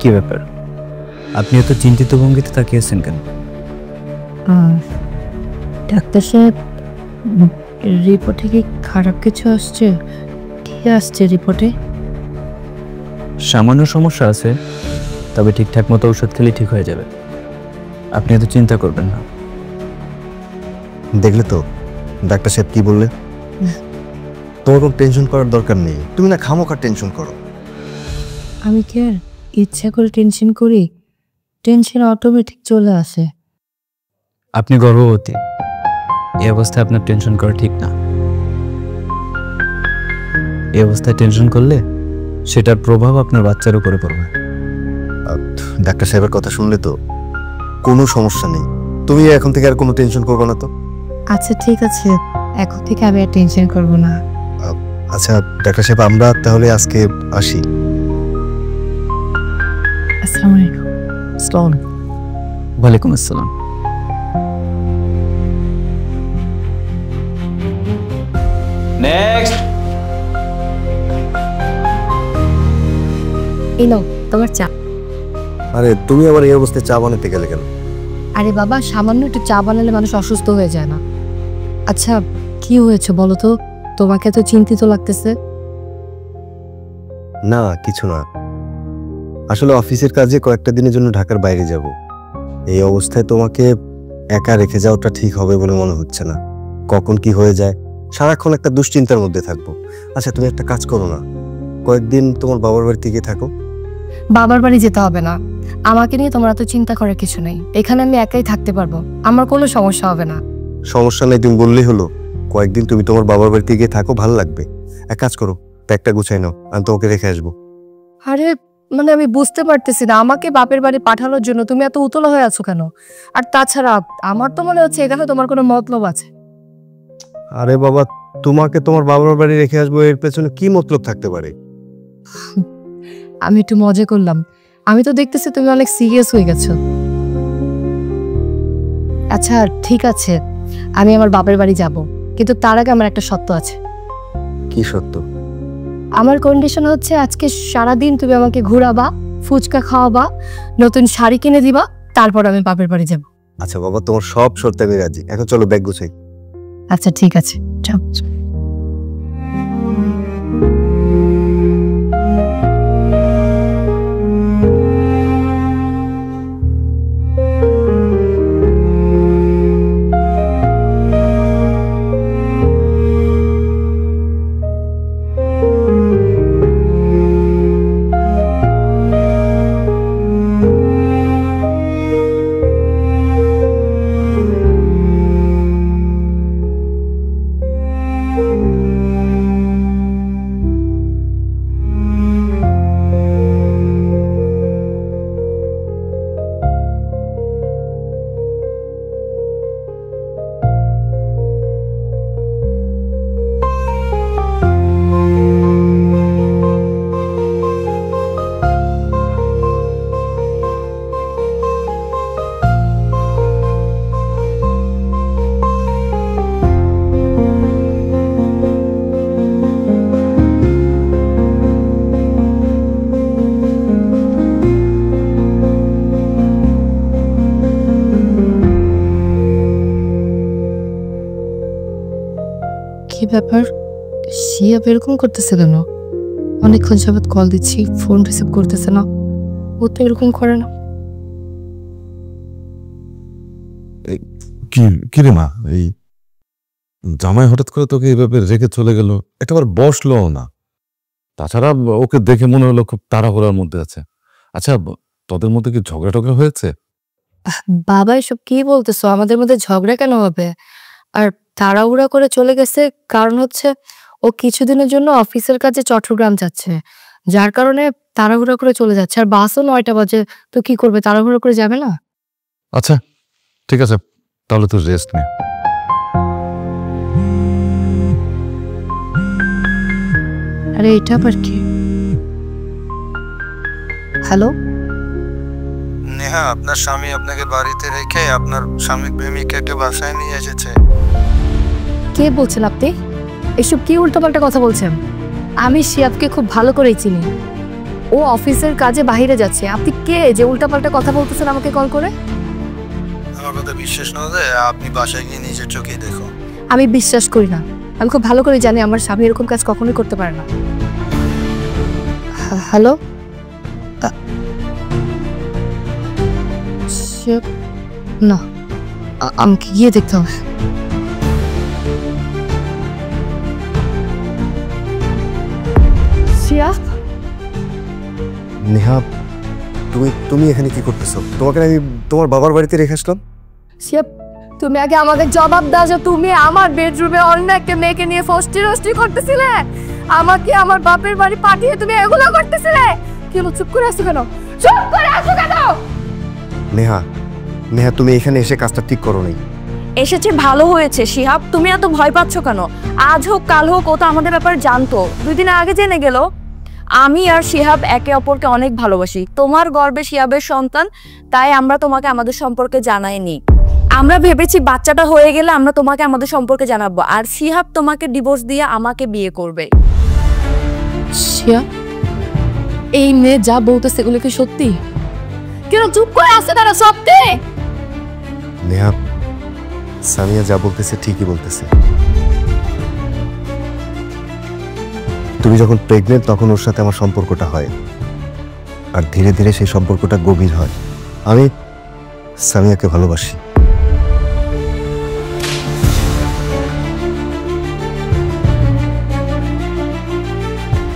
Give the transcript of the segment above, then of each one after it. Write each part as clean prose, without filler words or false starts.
কি ব্যাপার, আপনি এত চিন্তিত ভঙ্গিতে তাকিয়েছেন কেন? ডাক্তার সাহেব, রিপোর্টে কি খারাপ কিছু আসছে? কি আসছে রিপোর্টে? সামান্য সমস্যা আছে, তবে ঠিকঠাক মতো ঔষধ খেলে ঠিক হয়ে যাবে। আপনি এত চিন্তা করবেন না। দেখলে তো ডাক্তার সাহেব কি বললে? তোমার কোনো টেনশন করার দরকার নেই, তুমি না খামোখা টেনশন করো। আমি কি আর ইচ্ছা করে টেনশন করি? টেনশন অটোমেটিক চলে আসে। আপনি গর্ভবতী, এই অবস্থায় আপনার টেনশন করা ঠিক না। এই অবস্থায় টেনশন করলে সেটার প্রভাব আপনার বাচ্চার উপরে পড়বে। ডাক্তার সাহেবের কথা শুনলে তো কোনো সমস্যা নেই, তুমি এখন থেকে আর কোনো টেনশন করবে না তো? আচ্ছা ঠিক আছে, এখন থেকে আমি আর টেনশন করবো না। আচ্ছা ডাক্তার সাহেব, আমরা তাহলে আজকে আসি। আসসালামু আলাইকুম। আসসালাম। ওয়ালাইকুম আসসালাম। নেক্সট। এই নাও তোমার চা। আরে তুমি আবার এই অবস্থায় চা বানাতে গেলে কেন? আরে বাবা, সামান্য একটু চা বানালে মানুষ অসুস্থ হয়ে যায় না? আচ্ছা কি হয়েছে বলো তো, তোমাকে এত চিন্তিত লাগতেছে? না কিছু না, আসলে অফিসের কাজে কয়েকটা দিনের জন্য ঢাকার বাইরে যাব। এই অবস্থায় তোমাকে একা রেখে যাওয়াটা ঠিক হবে বলে মনে হচ্ছে না। কখন কি হয়ে যায় সারাক্ষণ একটা দুশ্চিন্তার মধ্যে থাকবো। আচ্ছা তুমি একটা কাজ করো না, কয়েকদিন তোমার বাবার বাড়িতে গিয়ে থাকো। বাবার বাড়ি যেতে হবে না, আমাকে নিয়ে তোমার এত চিন্তা করার কিছু নেই। এখানে আমি একাই থাকতে পারবো, আমার কোনো সমস্যা হবে না। সমস্যা নেই তুমি বললেই হলো। কয়েকদিন তুমি তোমার বাবার বাড়িতে গিয়ে থাকো, ভালো লাগবে। এক কাজ করো, ব্যাগটা গুছাই নাও, আমি তোমাকে রেখে আসবো। আরে মানে আমি বুঝতে পারতেছি না, আমাকে বাপের বাড়ি পাঠানোর জন্য তুমি এত উতলা হয়ে আছো কেন? আর তাছাড়া আমার তো মনে হচ্ছে এখানে তোমার কোনো মতলব আছে। আরে বাবা, তোমাকে তোমার বাবার বাড়ি রেখে আসবো, এর পেছনে কি মতলব থাকতে পারে? আমি একটু মজা করলাম, আমি তো দেখতেছি তুমি অনেক সিরিয়াস হয়ে গেছো। আচ্ছা ঠিক আছে, আমি আমার বাপের বাড়ি যাব, কিন্তু তার আগে আমার একটা শর্ত আছে। কি সত্য? আমার কন্ডিশন হচ্ছে আজকে সারাদিন তুমি আমাকে ঘোরাবা, ফুচকা খাওয়াবা, নতুন শাড়ি কিনে দিবা, তারপর আমি বাপের বাড়ি যাব। আচ্ছা বাবা, তোমার সব শর্তে আমি রাজি। এখন চলো ব্যাগ গুছাই। আচ্ছা ঠিক আছে, যাও। কি ব্যাপার, শিয়াব এরকম করতেছে কেন? অনেকক্ষণ যাবত কল দিচ্ছি, ফোন রিসিভ করতেছে না। ও তো এরকম করে না। কি রে মা, এই জামাই হঠাৎ করে তোকে এইভাবে রেখে চলে গেল, একটাবার বসলো না। তাছাড়া ওকে দেখে মনে হলো খুব তাড়াহুড়ার মধ্যে আছে। আচ্ছা তোদের মধ্যে কি ঝগড়া টগড়া হয়েছে? বাবা এসব কি বলতেছো, আমাদের মধ্যে ঝগড়া কেন হবে? আর তাড়াহুড়া করে চলে গেছে কারণ হচ্ছে ও কিছুদিনের জন্য অফিসের কাজে চট্টগ্রাম যাচ্ছে, যার কারণে তাড়াহুড়া করে চলে যাচ্ছে। আর বাসও 9টা বাজে, তো কি করবে, তাড়াহুড়া করে যাবে না? আচ্ছা ঠিক আছে, তাহলে তুই রেস্ট নে। আরে এটা আবার কি? হ্যালো নেহা, আপনার স্বামী আপনাকে বাড়িতে রেখে আপনার স্বামীর প্রেমিকাকে বাসায় নিয়ে এসেছে। কে বলছেন আপনি? এসব কি উল্টোপাল্টা কথা বলছেন? আমি শিয়াবকে খুব ভালো করেই চিনি। ও অফিসের কাজে বাইরে যাচ্ছে। আপনি কে যে উল্টাপাল্টা কথা বলতেছেন আমাকে কল করে? আমার কথা বিশ্বাস না হলে আপনি বাসায় গিয়ে নিজের চোখেই দেখো। আমি বিশ্বাস করি না। আমি খুব ভালো করে জানি আমার স্বামী এরকম কাজ কখনোই করতে পারে না। হ্যালো, না আমাকে গিয়ে দেখতে হবে। নেহা, তুমি এখানে কি করতেছো? তোমাকে আমি তোমার বাবার বাড়িতে রেখে আসলাম। শিয়া, তুমি আগে আমাকে জবাব দাও যে তুমি আমার বেডরুমে অন্য একটা মেয়েকে নিয়ে ফষ্টি করতেছিলে। আমাকে আমার বাপের বাড়ি পাঠিয়ে তুমি এগুলো করতেছিলে। কেন চুপ করে আছো কেন? চুপ করে আছো কেন? নেহা, তুমি এখানে এসে কাজটা ঠিক করো নাই। এসেছে ভালো হয়েছে শিহাব, তুমি এত ভয় পাচ্ছ কেন? আজ হোক কাল হোক ও তো আমাদের ব্যাপারে জানতো, 2 দিন আগে জেনে গেল। আমি আর শিহাব একে অপরকে অনেক ভালোবাসি। তোমার গর্বে শিহাবের সন্তান, তাই আমরা তোমাকে আমাদের সম্পর্কে জানাইনি। আমরা ভেবেছি বাচ্চাটা হয়ে গেলে আমরা তোমাকে আমাদের সম্পর্কে জানাবো, আর শিহাব তোমাকে ডিভোর্স দিয়ে আমাকে বিয়ে করবে। শিয়া, এই মেয়ে যা বলতেছে এগুলো কি সত্যি? কেন চুপ করে আছে তারা? সত্যি? নেহা, সামিয়া যা বলতেছে ঠিকই বলতেছে। তুমি যখন প্রেগনেন্ট তখন ওর সাথে আমার সম্পর্কটা হয়, আর ধীরে ধীরে সেই সম্পর্কটা গভীর হয়। আমি সামিয়াকে ভালোবাসি।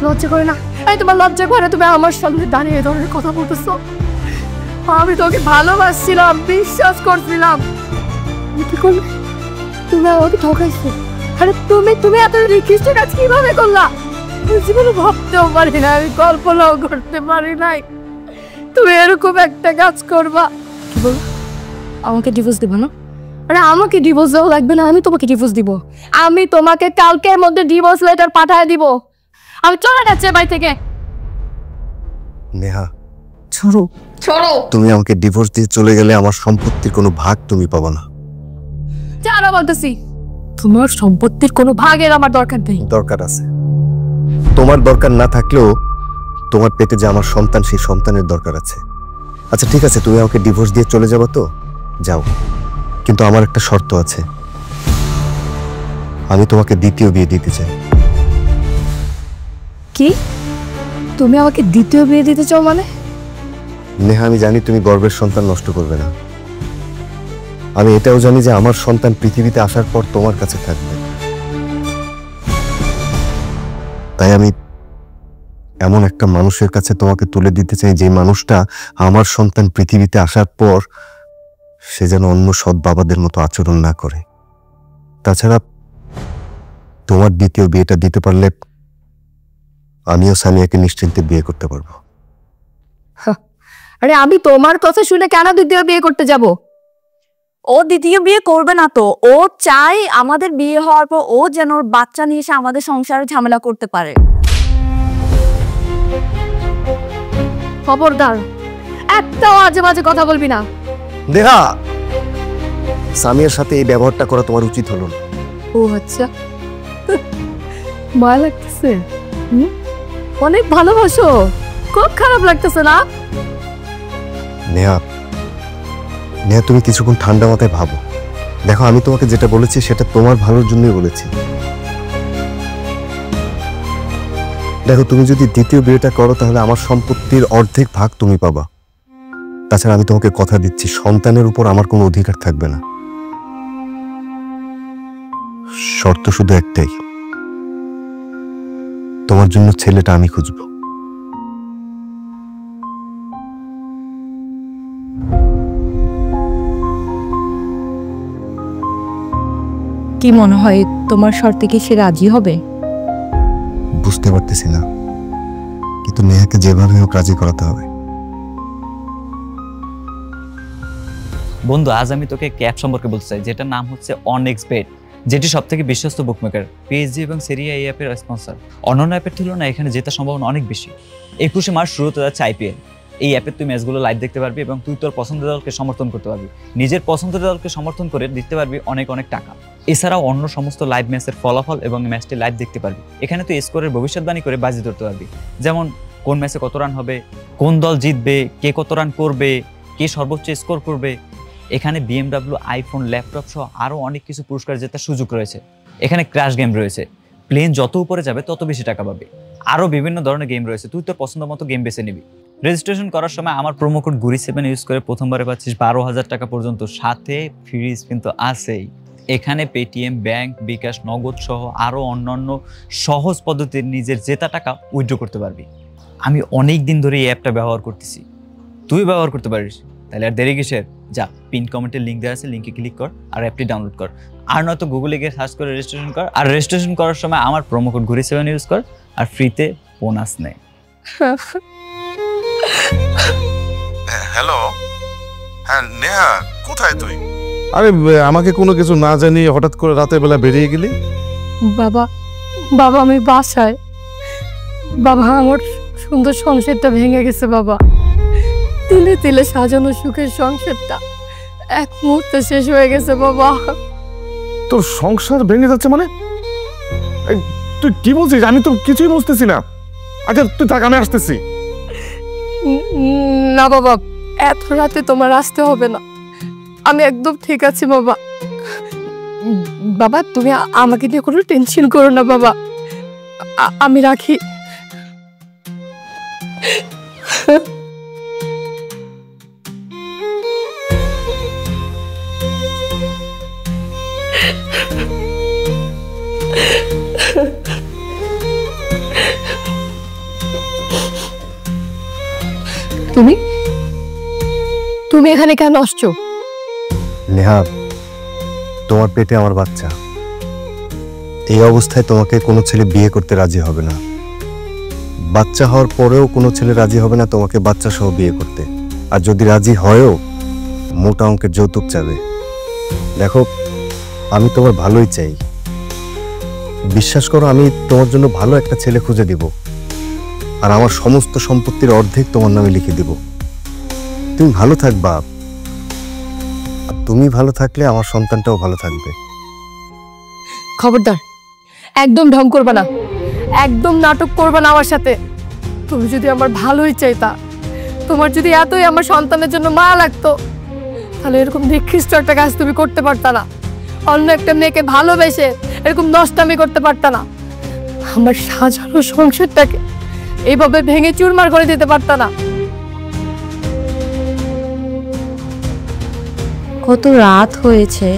লজ্জা করে না? এই তোমার লজ্জা করে তুমি আমার সামনে দাঁড়িয়ে এই ধরনের কথা বলতেছো? আমি তোকে ভালোবাসছিলাম, বিশ্বাস করছিলাম। কি করলে? তুমি আমাকে ঠকাইছো। আরে তুমি এত নিকৃষ্ট কাজ কিভাবে করলা? জীবনে ভাবতেও পারি না, আমি কল্পনাও করতে পারি নাই তুমি এরকম একটা কাজ করবা। কি বল? আমাকে ডিভোর্স দিবা না? আরে আমাকে ডিভোর্স দেওয়া লাগবে না, আমি তোমাকে ডিভোর্স দিব। আমি তোমাকে কালকের মধ্যে ডিভোর্স লেটার পাঠিয়ে দিব। আমি চলে যাচ্ছি বাড়ি থেকে। নেহা, ছাড়ো। তুমি আমাকে ডিভোর্স দিয়ে চলে গেলে আমার সম্পত্তির কোনো ভাগ তুমি পাবা না। জানো বলতেছি, তোমার সম্পত্তির কোনো ভাগের আমার দরকার নেই। দরকার আছে। তোমার দরকার না থাকলেও তোমার পেটে যে আমার সন্তান, সেই সন্তানের দরকার আছে। আচ্ছা ঠিক আছে, তুমি আমাকে ডিভোর্স দিয়ে চলে যাবো তো যাও, কিন্তু আমার একটা শর্ত আছে। আমি তোমাকে দ্বিতীয় বিয়ে দিতে চাই। কি? তুমি আমাকে দ্বিতীয় বিয়ে দিতে চাও মানে? নেহা, আমি জানি তুমি গর্ভের সন্তান নষ্ট করবে না। আমি এটাও জানি যে আমার সন্তান পৃথিবীতে আসার পর তোমার কাছে থাকবে। তাই আমি এমন একটা মানুষের কাছে তোমাকে তুলে দিতে চাই, যে মানুষটা আমার সন্তান পৃথিবীতে আসার পর সে যেন অন্য সৎ বাবাদের মতো আচরণ না করে। তাছাড়া তোমার দ্বিতীয় বিয়েটা দিতে পারলে আমিও সামিয়াকে নিশ্চিন্তে বিয়ে করতে পারবো। আরে আমি তোমার কথা শুনে কেন দ্বিতীয় বিয়ে করতে যাব? ও দ্বিতীয় বিয়ে করবে না তো, ও চাই আমাদের বিয়ে হওয়ার পর ও যেন ওর বাচ্চা নিয়ে এসে আমাদের সংসারে ঝামেলা করতে পারে। খবরদার, একটাও আজে বাজে কথা বলবি না। নেহা, সামিয়ার সাথে এই ব্যবহারটা করা তোমার উচিত হলো না। ও আচ্ছা, ভয় লাগতেছে? অনেক ভালোবাসো, খুব খারাপ লাগতেছে না? নেহা, তুমি কিছুক্ষণ ঠান্ডা মাথায় ভাবো। দেখো, আমি তোমাকে যেটা বলেছি সেটা তোমার ভালোর জন্যই বলেছি। দেখো, তুমি যদি দ্বিতীয় বিয়েটা করো তাহলে আমার সম্পত্তির অর্ধেক ভাগ তুমি পাবা। তাছাড়া আমি তোমাকে কথা দিচ্ছি, সন্তানের উপর আমার কোনো অধিকার থাকবে না। শর্ত শুধু একটাই, তোমার জন্য ছেলেটা আমি খুঁজবো। কি মনে হয় তোমার শর্তে কি সে রাজি হবে? বুঝতে পারতেছি না, কিন্তু নেহাকে যেভাবে হোক রাজি করাতে হবে। বন্ধু, আজ আমি তোকে একটা অ্যাপ সম্পর্কে বলতে চাই, যেটার নাম হচ্ছে অনএক্সবেট, যেটি সব থেকে বিশ্বস্ত বুকমেকার। পিএসজি এবং সেরিয়া এই অ্যাপের স্পন্সর। অন্যান্য অ্যাপের তুলনায় এখানে জেতার সম্ভাবনা অনেক বেশি। 21 মার্চ শুরুতে যাচ্ছে আইপিএল। এই অ্যাপে তুই ম্যাচগুলো লাইভ দেখতে পারবি এবং তুই তোর পছন্দের দলকে সমর্থন করতে পারবি। নিজের পছন্দের দলকে সমর্থন করে দিতে পারবি অনেক অনেক টাকা। এছাড়াও অন্য সমস্ত লাইভ ম্যাচের ফলাফল এবং ম্যাচটি লাইভ দেখতে পারবি। এখানে তুই স্কোরের ভবিষ্যৎবাণী করে বাজি ধরতে পারবি। যেমন কোন ম্যাচে কত রান হবে, কোন দল জিতবে, কে কত রান করবে, কে সর্বোচ্চ স্কোর করবে। এখানে BMW, আইফোন, ল্যাপটপ সহ আরও অনেক কিছু পুরস্কার জেতার সুযোগ রয়েছে। এখানে ক্র্যাশ গেম রয়েছে, প্লেন যত উপরে যাবে তত বেশি টাকা পাবে। আরও বিভিন্ন ধরনের গেম রয়েছে, তুই তোর পছন্দ মতো গেম বেছে নিবি। রেজিস্ট্রেশন করার সময় আমার প্রোমো কোড GURI7 ইউজ করে প্রথমবারে পাচ্ছিস 12,000 টাকা পর্যন্ত, সাথে ফ্রি স্পিন তো আছেই। এখানে পেটিএম, ব্যাংক, বিকাশ, নগদ সহ আরও অন্যান্য সহজ পদ্ধতিতে নিজের জেতা টাকা উইথড্র করতে পারবি। আমি অনেক দিন ধরে এই অ্যাপটা ব্যবহার করতেছি, তুই ব্যবহার করতে পারিস। তাহলে আর দেরি কিসের? যা, পিন কমেন্টের লিঙ্ক দেওয়া আছে, লিঙ্কে ক্লিক কর আর অ্যাপটি ডাউনলোড কর। আর নয়তো গুগলে গিয়ে সার্চ করে রেজিস্ট্রেশন কর। আর রেজিস্ট্রেশন করার সময় আমার প্রোমো কোড GURI7 ইউজ কর আর ফ্রিতে বোনাস নেয়। হ্যালো, হ্যাঁ নেহা, কোথায় তুই? আরে আমাকে কোনো কিছু না জানিয়ে হঠাৎ করে রাতের বেলা বেরিয়ে গেলি? বাবা, বাবা আমি বাসায়। বাবা আমার সুন্দর সংসারটা ভেঙে গেছে বাবা। তিলে তিলে সাজানো সুখের সংসারটা এক মুহূর্তে শেষ হয়ে গেছে বাবা। তোর সংসার ভেঙে যাচ্ছে মানে? তুই কি বলছিস? আমি তো কিছুই বুঝতেছি না। আচ্ছা তুই থাক, আমি আসতেছি। না বাবা, এত রাতে তোমার আসতে হবে না, আমি একদম ঠিক আছি বাবা। বাবা তুমি আমাকে নিয়ে কোনো টেনশন করো না বাবা, আমি রাখি। তুমি তুমি এখানে কেন আসছো? নেহা, তোমার পেটে আমার বাচ্চা। এই অবস্থায় তোমাকে কোনো ছেলে বিয়ে করতে রাজি হবে না। বাচ্চা হওয়ার পরেও কোনো ছেলে রাজি হবে না তোমাকে বাচ্চা সহ বিয়ে করতে। আর যদি রাজি হয়ও, মোটা অঙ্কের যৌতুক চাবে। দেখো, আমি তোমার ভালোই চাই, বিশ্বাস করো। আমি তোমার জন্য ভালো একটা ছেলে খুঁজে দিব, আর আমার সমস্ত সম্পত্তির অর্ধেক তোমার নামে লিখে দিব। তুমি ভালো থাকবা, আর তুমি ভালো থাকলে আমার সন্তানটাও ভালো থাকবে। খবরদার, একদম ঢং করবে না, একদম নাটক করবে না আমার সাথে। তুমি যদি আমার ভালোই চাইতা, তোমার যদি এতই আমার সন্তানের জন্য মায়া লাগতো, তাহলে এরকম নিকৃষ্ট একটা কাজ তুমি করতে পারতা না। অন্য একটা মেয়েকে ভালোবেসে এরকম নষ্টামি করতে পারতা না। আমার সাজানো সংসারটাকে এইভাবে ভেঙে চুরমার করে দিতে পারতা না। কত রাত হয়েছে,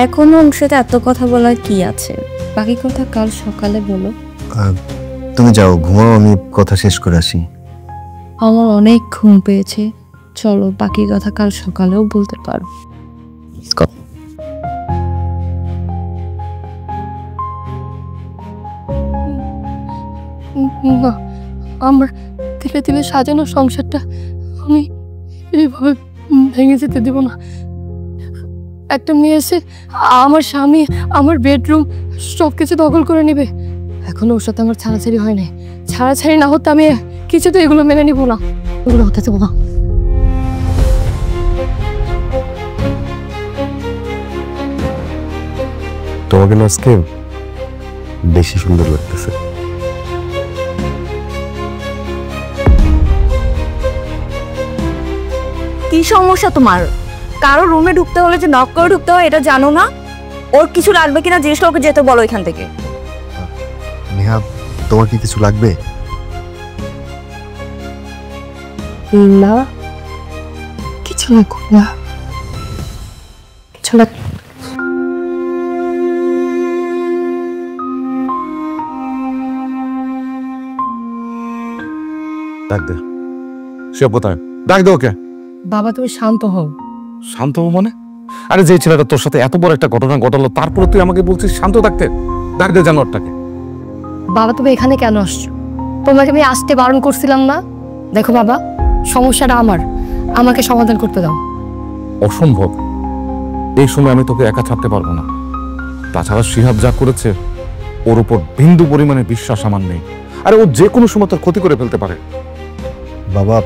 এখনো ওর সাথে এত কথা বলার কি আছে? বাকি কথা কাল সকালে বলো। তুমি যাও, ঘুমাও, আমি কথা শেষ করে আসি। আমার অনেক ঘুম পেয়েছে, চলো বাকি কথা কাল সকালেও বলতে পারো। না, আমার তিলে তিলে সাজানো সংসারটা আমি এইভাবে ভেঙে যেতে দেব না। একটা মেয়ে এসে আমার স্বামী, আমার বেডরুম সবকিছু দখল করে নেবে। এখনো ওর সাথে আমার ছাড়াছাড়ি হয় নাই। ছাড়াছাড়ি না হতে আমি কিছুতে এগুলো মেনে নিব না, এগুলো হতে দেবো না। তোমাকে না আজকে বেশি সুন্দর লাগতেছে। কি সমস্যা তোমার? কারো রুমে ঢুকতে হলে যে নক করে ঢুকতে হয় এটা জানো না? ওর কিছু লাগবে কিনা জিজ্ঞেস করে ওকে যেতে বলো এখান থেকে। নেহা, তোমার কি কিছু লাগবে? না, কিছু লাগবে না, কিছু লাগবে। ডাক দে। সে কোথায়? ডাক দে ওকে। বাবা তুমি শান্ত হও। শান্ত হবো মানে? আরে যে ছেলেটা তোর সাথে এত বড় একটা ঘটনা ঘটালো, তারপরে তুই আমাকে বলছিস শান্ত থাকতে? ডাক দে জানোয়ারটাকে। বাবা তুমি এখানে কেন আসছো? তোমাকে আমি আসতে বারণ করছিলাম না? দেখো বাবা, সমস্যাটা আমার, আমাকে সমাধান করতে দাও। অসম্ভব, এই সময় আমি তোকে একা ছাড়তে পারবো না। তাছাড়া শিহাব যা করেছে, ওর উপর বিন্দু পরিমাণে বিশ্বাস আমার নেই। আরে ও যে কোনো সময় তোর ক্ষতি করে ফেলতে পারে। বাবা,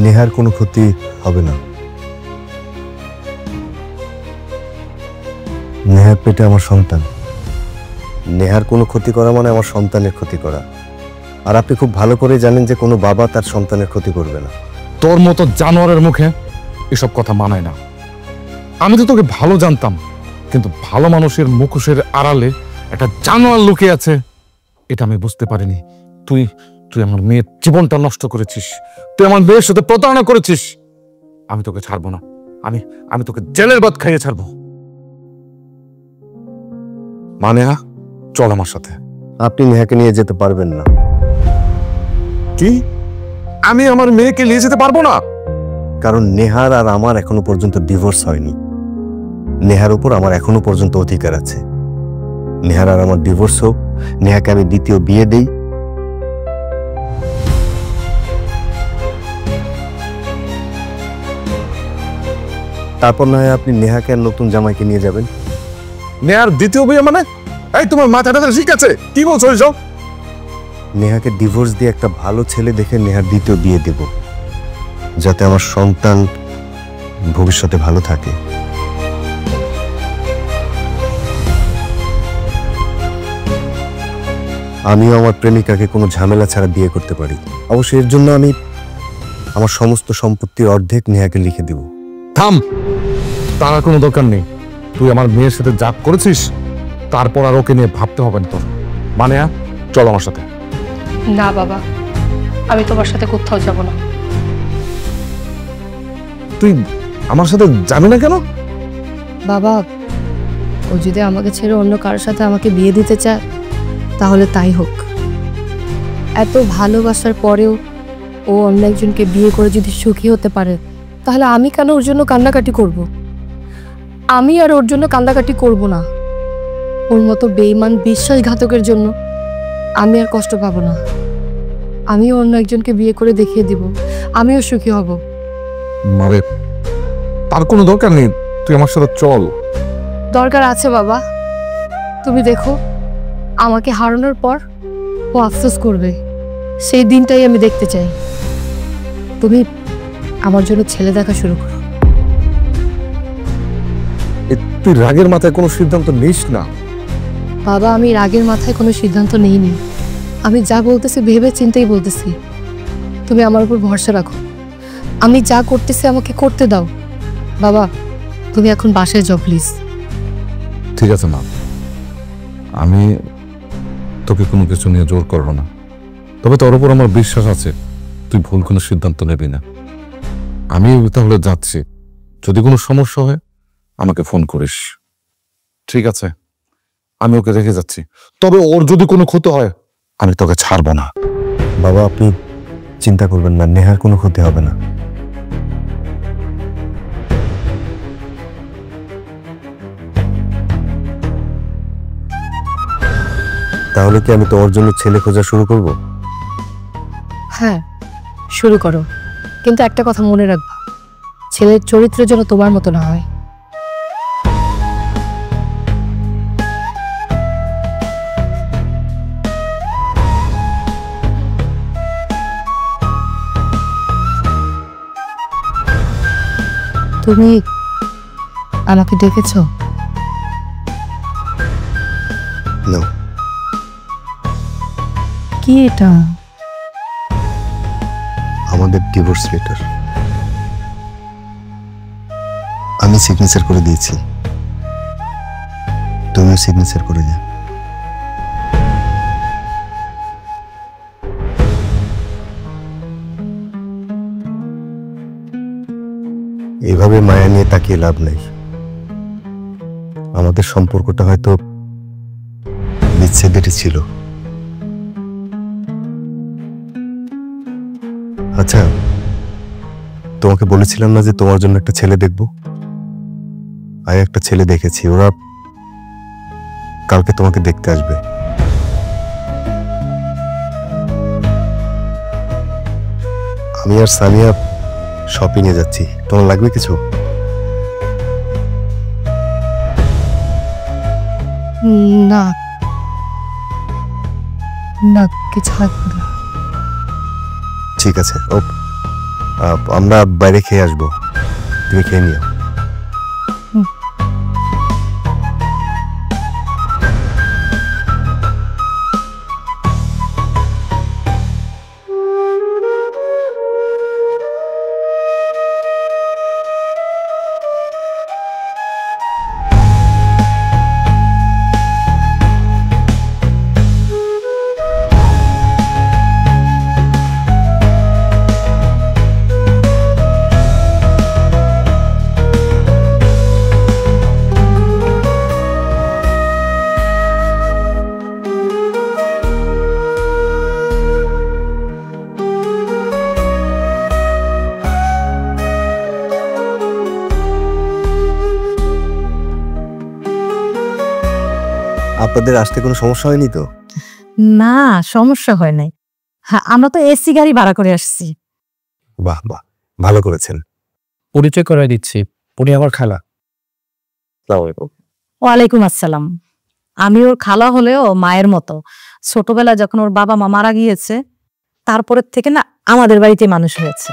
নেহার কোনো ক্ষতি হবে না। নেহার পেটে আমার সন্তান। নেহার কোনো ক্ষতি করা মানে আমার সন্তানের ক্ষতি করা। আর আপনি খুব ভালো করে জানেন যে কোনো বাবা তার সন্তানের ক্ষতি করবে না। তোর মতো জানোয়ারের মুখে এসব কথা মানায় না। আমি তো তোকে ভালো জানতাম, কিন্তু ভালো মানুষের মুখোশের আড়ালে একটা জানোয়ার লুকিয়ে আছে এটা আমি বুঝতে পারিনি। তুই তুই আমার মেয়ের জীবনটা নষ্ট করেছিস, তুই আমার মেয়ের সাথে প্রতারণা করেছিস। আমি তোকে ছাড়বো না, আমি তোকে জেলের ভাত খাইয়ে ছাড়বো। মানে চল আমার সাথে। আপনি নেহাকে নিয়ে যেতে পারবেন না। কি? আমি আমার মেয়েকে নিয়ে যেতে পারবো না? কারণ নেহার আর আমার এখনো পর্যন্ত ডিভোর্স হয়নি। নেহার উপর আমার এখনো পর্যন্ত অধিকার আছে। নেহার আর আমার ডিভোর্স হোক, নেহাকে আমি দ্বিতীয় বিয়ে দেই, তারপর না হয় আপনি নেহাকে আর নতুন জামাইকে নিয়ে যাবেন। নেহার দ্বিতীয় বিয়ে মানে? এই তোমার মাথাটা ঠিক আছে? কি বলছো এসব? নেহাকে ডিভোর্স দিয়ে একটা ভালো ছেলে দেখে নেহার দ্বিতীয় বিয়ে দেব, যাতে আমার সন্তান ভবিষ্যতে ভালো থাকে। আমিও আমার প্রেমিকাকে কোনো ঝামেলা ছাড়া বিয়ে করতে পারি। অবশ্য এর জন্য আমি আমার সমস্ত সম্পত্তির অর্ধেক নেহাকে লিখে দেব। থাম, তার কোনো দরকার নেই। তুই আমার মেয়ের সাথে যা করেছিস তারপর আর ওকে নিয়ে ভাবতে হবে না তোর। মানে চল আমার সাথে। না বাবা, আমি তোমার সাথে কোথাও যাব না। তুই আমার সাথে যাবি না কেন? বাবা, ও যদি আমাকে ছেড়ে অন্য কারোর সাথে আমাকে বিয়ে দিতে চায় তাহলে তাই হোক। এত ভালোবাসার পরেও ও অন্য একজনকে বিয়ে করে যদি সুখী হতে পারে, তাহলে আমি কেন ওর জন্য কান্নাকাটি করব? আমি আর ওর জন্য কান্নাকাটি করব না। ওর মতো বেঈমান বিশ্বাসঘাতকের জন্য আমি আর কষ্ট পাবো না। আমিও অন্য একজনকে বিয়ে করে দেখিয়ে দিব, আমিও সুখী হব। মারে, তার কোনো দরকার নেই, তুই আমার সাথে চল। দরকার আছে বাবা। তুমি দেখো, আমাকে হারানোর পর ও আফসোস করবে, সেই দিনটাই আমি দেখতে চাই। তুমি আমার জন্য ছেলে দেখা শুরু করো। তুই রাগের মাথায় কোনো সিদ্ধান্ত নিস না। বাবা, আমি রাগের মাথায় কোনো সিদ্ধান্ত নেইনি। আমি যা বলতেছি ভেবে চিন্তেই বলতেছি। তুমি আমার উপর ভরসা রাখো। আমি যা করতেছি আমাকে করতে দাও। বাবা, তুমি এখন বাসায় যাও প্লিজ। ঠিক আছে মা, আমি তোকে কোনো কিছু নিয়ে জোর করবো না, তবে তোর উপর আমার বিশ্বাস আছে তুই ভুল কোনো সিদ্ধান্ত নেবি না। আমি তাহলে যাচ্ছি, যদি কোনো সমস্যা হয় আমাকে ফোন করিস। ঠিক আছে, আমি ওকে রেখে যাচ্ছি, তবে ওর যদি কোনো ক্ষতি হয় আমি তোকে ছাড়বো না। বাবা, আপনি চিন্তা করবেন না, নেহার কোনো ক্ষতি হবে না। তাহলে কি আমি তোমার জন্য ছেলে খোঁজা শুরু করব? হ্যাঁ, শুরু করো, কিন্তু একটা কথা মনে রাখবা, ছেলের চরিত্র যেন তোমার মতো না হয়। তুমি আমাকে দেখেছো? না। কি এটা? আমাদের ডিভোর্স লেটার। আমি সিগনেচার করে দিয়েছি, তুমিও সিগনেচার করে যা। এভাবে মায়া নিয়ে তাকিয়ে লাভ নেই। আমাদের সম্পর্কটা হয়তো বিচ্ছেদেরই ছিল। আচ্ছা, তোমাকে বলেছিলাম না যে তোমার জন্য একটা ছেলে দেখব? আর একটা ছেলে দেখেছি, ওরা কালকে তোমাকে দেখতে আসবে। আমি আর সামিয়া শপিং এ যাচ্ছি, তোমার লাগবে কিছু? না না, কিছু লাগবে না। ঠিক আছে, আমরা বাইরে খেয়ে আসবো, তুমি খেয়ে নিও। আপনাদের আসতে কোনো সমস্যা হয়নি তো? না, সমস্যা হয় নাই। হ্যাঁ, আমরা তো এসি গাড়ি ভাড়া করে আসছি। বাহ বাহ, ভালো করেছেন। পরিচয় করে দিচ্ছি, উনি আমার খালা। ওয়ালাইকুম আসসালাম। আমি ওর খালা হলেও মায়ের মতো। ছোটবেলায় যখন ওর বাবা মা মারা গিয়েছে, তারপরের থেকে না আমাদের বাড়িতে মানুষ হয়েছে।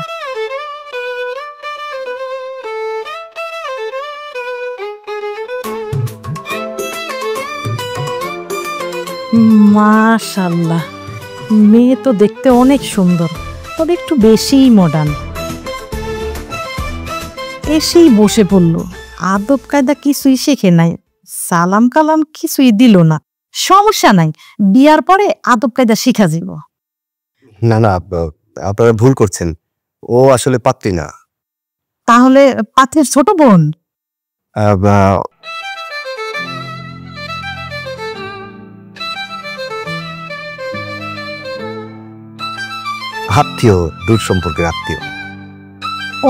মাশাআল্লাহ, মেয়ে তো দেখতে অনেক সুন্দর, তবে একটু বেশিই মডার্ন। এসেই বসে পড়লো, আদব কায়দা কিছুই শেখে নাই, সালাম কালাম কিছুই দিল না। সমস্যা নাই, বিয়ার পরে আদব কায়দা শিখা যাব। না না, আপনারা ভুল করছেন, ও আসলে পাত্রী না। তাহলে পাত্রের ছোট বোন? আত্মীয়, দূর সম্পর্কের আত্মীয়।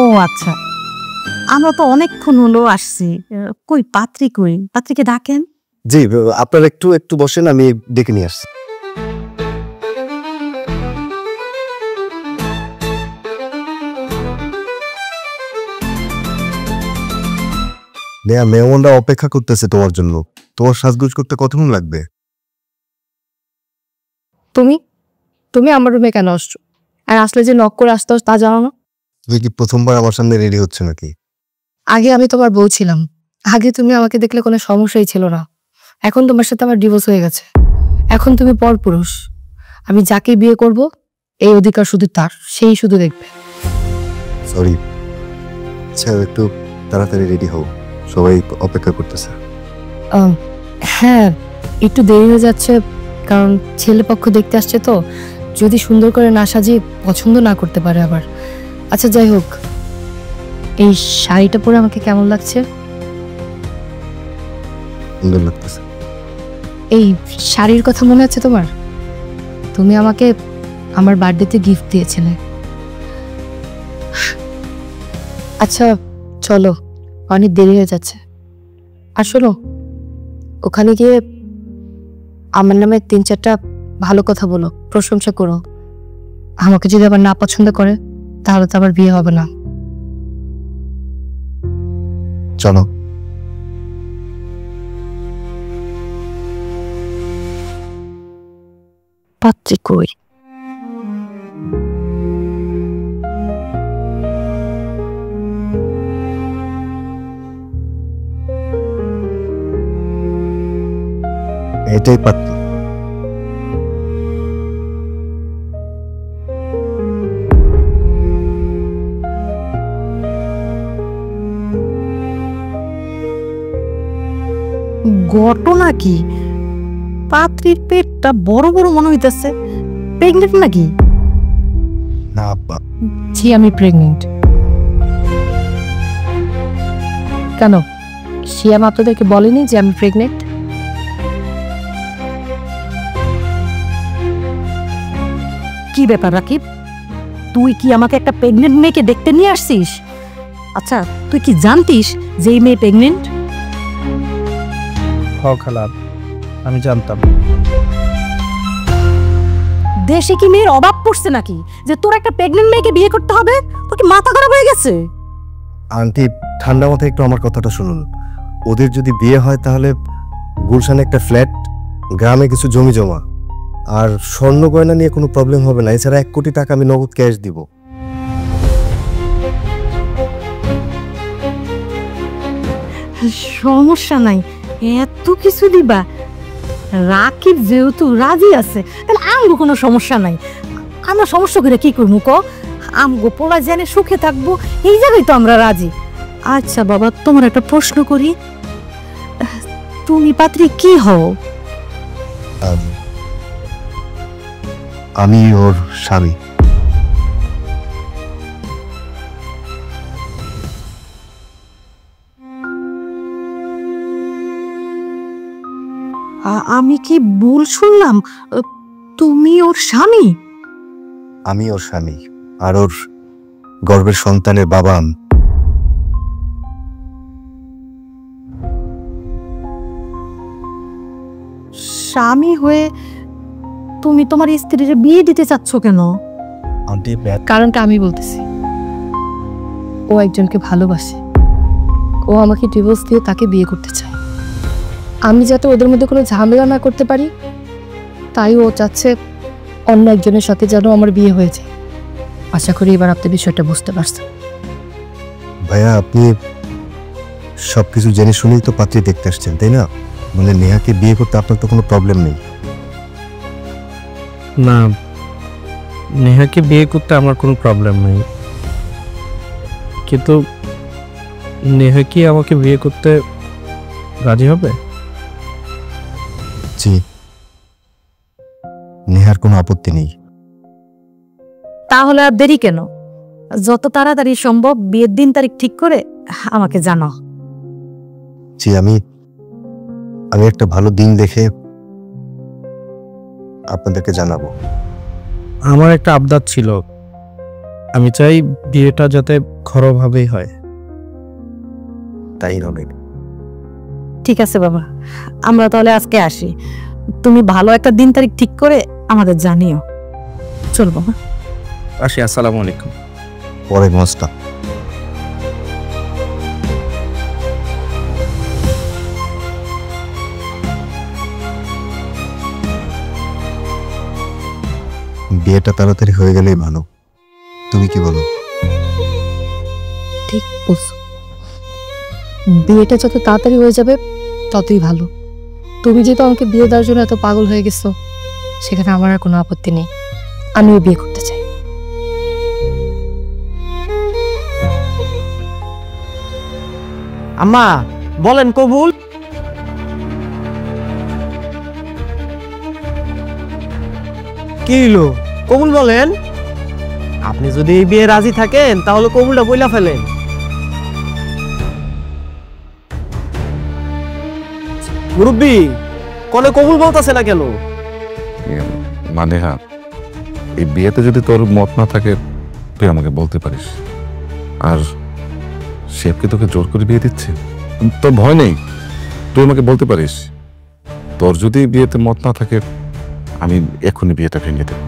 ও আচ্ছা, আমরা তো অনেকক্ষণ হলো আসছি, কই পাত্রী কই? পাত্রীকে ডাকেন। জি, আপনারা একটু একটু বসেন, আমি ডেকে নিয়ে আসছি। নেয়া, মেহমানরা অপেক্ষা করতেছে তোমার জন্য। তোমার সাজগোজ করতে কতক্ষণ লাগবে? তুমি তুমি আমার রুমে কেন আসছো? আর আসলে যে নক করে আসতে তা জানো না? তুমি কি প্রথমবার আমার সামনে রেডি হচ্ছে নাকি? আগে আমি তোমার বউ ছিলাম, আগে তুমি আমাকে দেখলে কোনো সমস্যাই ছিল না। এখন তোমার সাথে আমার ডিভোর্স হয়ে গেছে, এখন তুমি পরপুরুষ। আমি যাকে বিয়ে করব এই অধিকার শুধু তার, সেই শুধু দেখবে। সরি। আচ্ছা, একটু তাড়াতাড়ি রেডি হও, সবাই অপেক্ষা করতেছে। হ্যাঁ, একটু দেরি হয়ে যাচ্ছে, কারণ ছেলে পক্ষ দেখতে আসছে তো, যদি সুন্দর করে না সাজিয়ে পছন্দ না করতে পারে আবার। আচ্ছা যাই হোক, এই শাড়িটা পরে আমাকে কেমন লাগছে? সুন্দর লাগতেছে। এই শাড়ির কথা মনে আছে তোমার? তুমি আমাকে আমার বার্থডেতে গিফট দিয়েছিলে। আচ্ছা চলো, অনেক দেরি হয়ে যাচ্ছে। আর শোনো, ওখানে গিয়ে আমার নামে 3-4টা ভালো কথা বলো, প্রশংসা করো। আমাকে যদি আবার না পছন্দ করে তাহলে তো আবার বিয়ে হবে না। চলো। পাত্রী কই? এটাই পাত্রী। ঘটনা কি? পাত্রীর পেটটা বড় বড় মনে হইতেছে, প্রেগনেন্ট নাকি? না আব্বা। জি আমি প্রেগনেন্ট। কেন, শিয়াম আপনাদেরকে বলেনি যে আমি প্রেগনেন্ট? কি ব্যাপার রাকিব, তুই কি আমাকে একটা প্রেগনেন্ট মেয়েকে দেখতে নিয়ে আসছিস? আচ্ছা, তুই কি জানতিস যে এই মেয়ে প্রেগনেন্ট? খালা, আমি জানতাম। দেশে কি মেয়ের অভাব পড়ছে নাকি যে তোর একটা প্রেগনেন্ট মেয়েকে বিয়ে করতে হবে? তোর কি মাথা খারাপ হয়ে গেছে? আন্টি, ঠান্ডা মাথায় একটু আমার কথাটা শুনুন। ওদের যদি বিয়ে হয় তাহলে গুলশানে একটা ফ্ল্যাট, গ্রামে কিছু জমি জমা, আর স্বর্ণ গয়না নিয়ে কোনো প্রবলেম হবে না। এছাড়া 1 কোটি টাকা আমি নগদ ক্যাশ দিব। সমস্যা নাই, এত কিছু দিবা? রাকিব যেহেতু রাজি আছে তাহলে আমগো কোনো সমস্যা নাই। আমরা সমস্যা করে কি করবো ক? আমগো পোলা জেনে সুখে থাকবো, এই জায়গায় তো আমরা রাজি। আচ্ছা বাবা, তোমার একটা প্রশ্ন করি, তুমি পাত্রী কি হও? আমি ওর স্বামী। আমি কি ভুল শুনলাম? তুমি ওর স্বামী? আমি ওর স্বামী, আর ওর গর্ভের সন্তানের বাবা আমি। স্বামী হয়ে তুমি তোমার স্ত্রীর বিয়ে দিতে চাচ্ছ কেন? আন্টি কারণটা আমি বলতেছি। ও একজনকে ভালোবাসে, ও আমাকে ডিভোর্স দিয়ে তাকে বিয়ে করতে চায়। আমি যাতে ওদের মধ্যে কোনো ঝামেলা না করতে পারি, তাই ও চাচ্ছে অন্য একজনের সাথে যেন আমার বিয়ে হয়ে যায়। আশা করি এবার আপনি বিষয়টা বুঝতে পারছেন। ভাইয়া, আপনি সবকিছু জেনে শুনেই তো পাত্রী দেখতে আসছেন, তাই না? মানে নেহাকে বিয়ে করতে আপনার তো কোনো প্রবলেম নেই। না, নেহাকে বিয়ে করতে আমার কোনো প্রবলেম নেই, কিন্তু নেহা কি আমাকে বিয়ে করতে রাজি হবে? জি, নেহার কোনো আপত্তি নেই। তাহলে আর দেরি কেন? যত তাড়াতাড়ি সম্ভব বিয়ের দিন তারিখ ঠিক করে আমাকে জানাও। জি, আমি একটা ভালো দিন দেখে আপনাদেরকে জানাবো। আমার একটা আবদার ছিল, আমি চাই বিয়েটা যাতে ঘরোয়াভাবেই হয়। তাই হবে। ঠিক আছে বাবা, আমরা তাহলে আজকে আসি। তুমি ভালো একটা দিন তারিখ ঠিক করে আমাদের জানিও। চল বাবা, আসি। আসসালামু আলাইকুম। ওয়ালাইকুম আসসালাম। বিয়েটা তাড়াতাড়ি হয়ে গেলেই ভালো, তুমি কি বলো? ঠিক বলছো, বিয়েটা যত তাড়াতাড়ি হয়ে যাবে ততই ভালো। তুমি যেহেতু আমাকে বিয়ে দেওয়ার জন্য এত পাগল হয়ে গেছো, সেখানে আমার আর কোনো আপত্তি নেই। আমিও বিয়ে করতে চাই। আম্মা বলেন কবুল। কি হলো? কবুল বলেন। আপনি যদি এই বিয়ে রাজি থাকেন তাহলে কবুলটা বইলা ফেলেন। মুরব্বি কোনে কবুল বলতেছে না কেন? মানে হ্যাঁ, এই বিয়েতে যদি তোর মত না থাকে তুই আমাকে বলতে পারিস। আর শেফ কি তোকে জোর করে বিয়ে দিচ্ছে? তোর ভয় নেই, তুই আমাকে বলতে পারিস। তোর যদি বিয়েতে মত না থাকে আমি এখনই বিয়েটা ভেঙে দেব।